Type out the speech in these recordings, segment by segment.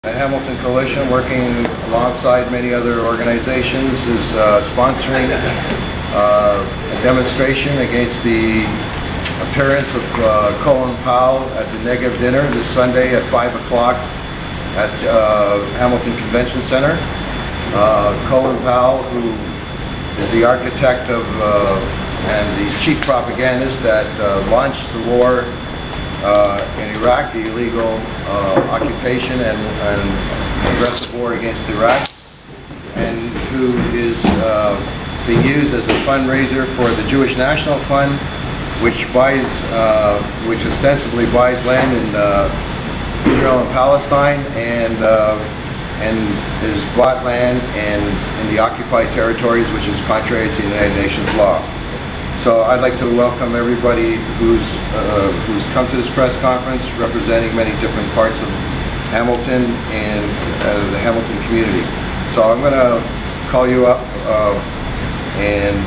The Hamilton Coalition, working alongside many other organizations, is sponsoring a demonstration against the appearance of Colin Powell at the Negev dinner this Sunday at 5 o'clock at Hamilton Convention Center. Colin Powell, who is the architect of and the chief propagandist that launched the war in Iraq, the illegal occupation and aggressive war against Iraq, and who is being used as a fundraiser for the Jewish National Fund, which ostensibly buys land in Israel and Palestine, and is bought land in the occupied territories, which is contrary to the United Nations law. So I'd like to welcome everybody who's come to this press conference, representing many different parts of Hamilton and the Hamilton community. So I'm going to call you up and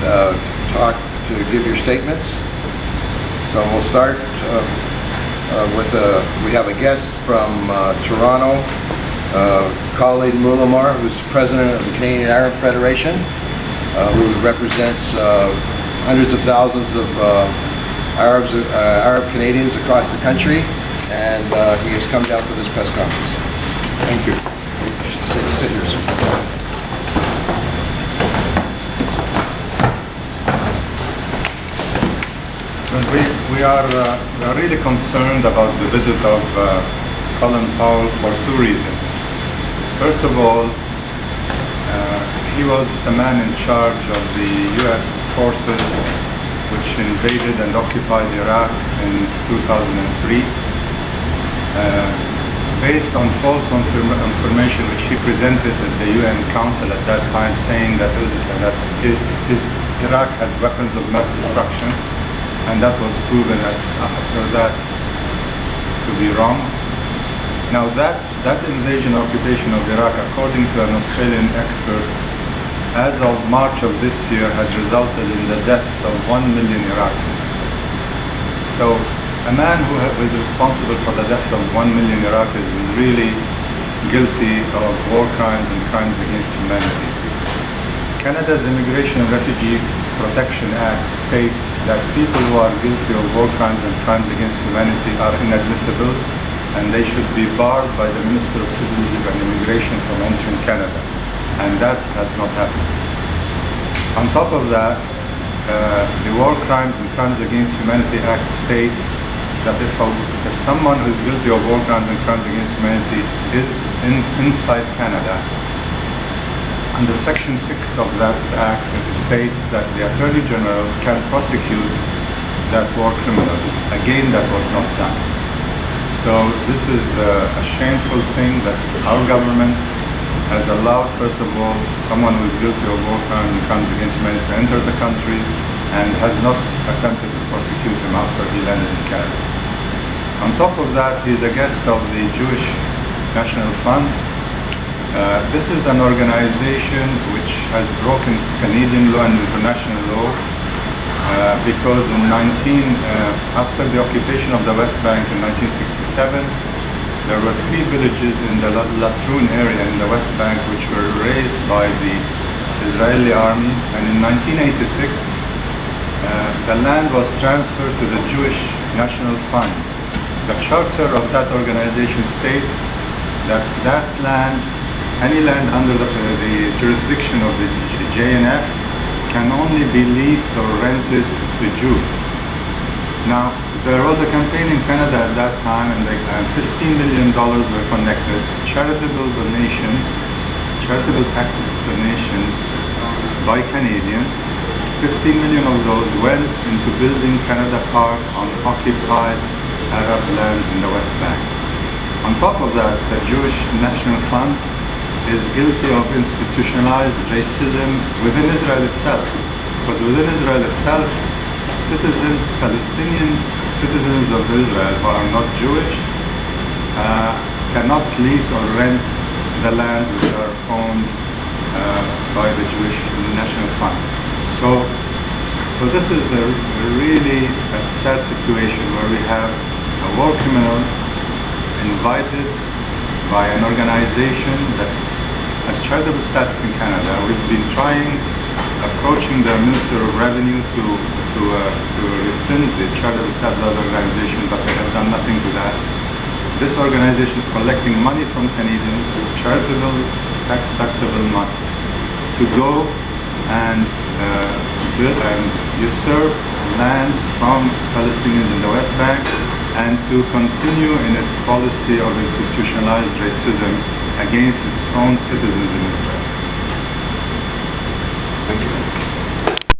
talk to give your statements. So we'll start with we have a guest from Toronto, Khaled Mouammar, who's president of the Canadian Arab Federation, who represents hundreds of thousands of Arab Canadians across the country, and he has come down for this press conference. Thank you. Sit here, sir. We are really concerned about the visit of Colin Powell for two reasons. First of all, he was the man in charge of the U.S. forces which invaded and occupied Iraq in 2003, based on false information which he presented at the UN Council at that time, saying that Iraq had weapons of mass destruction, and that was proven after that to be wrong. Now that invasion occupation of Iraq, according to an Australian expert, as of March of this year, has resulted in the deaths of 1 million Iraqis. So a man who is responsible for the deaths of 1 million Iraqis is really guilty of war crimes and crimes against humanity. Canada's Immigration and Refugee Protection Act states that people who are guilty of war crimes and crimes against humanity are inadmissible, and they should be barred by the Minister of Citizenship and Immigration from entering Canada. And that has not happened. On top of that, the War Crimes and Crimes Against Humanity Act states that if someone who is guilty of war crimes and crimes against humanity is inside Canada, under Section 6 of that Act, it states that the Attorney General can prosecute that war criminal. Again, that was not done. So this is a shameful thing that our government has allowed, first of all, someone who is guilty of war crimes and crimes against humanity to enter the country, and has not attempted to prosecute him after he landed in Canada. On top of that, he is a guest of the Jewish National Fund. This is an organization which has broken Canadian law and international law because after the occupation of the West Bank in 1967, there were 3 villages in the Latrun area in the West Bank which were raised by the Israeli army, and in 1986 the land was transferred to the Jewish National Fund. The charter of that organization states that land, any land under the jurisdiction of the JNF, can only be leased or rented to Jews. Now, there was a campaign in Canada at that time, and $15 million were connected. Charitable tax donations by Canadians. 15 million of those went into building Canada Park on occupied Arab land in the West Bank. On top of that, the Jewish National Fund is guilty of institutionalized racism within Israel itself. But within Israel itself, Palestinian citizens of Israel who are not Jewish cannot lease or rent the land which are owned by the Jewish National Fund. So this is a really sad situation where we have a war criminal invited by an organization that has charitable status in Canada. We've been approaching the Minister of Revenue to rescind the charitable status of the organization, but they have done nothing to that. This organization is collecting money from Canadians, charitable, taxable money, to go and build and usurp land from Palestinians in the West Bank, and to continue in its policy of institutionalized racism against its own citizens in Israel. Thank you.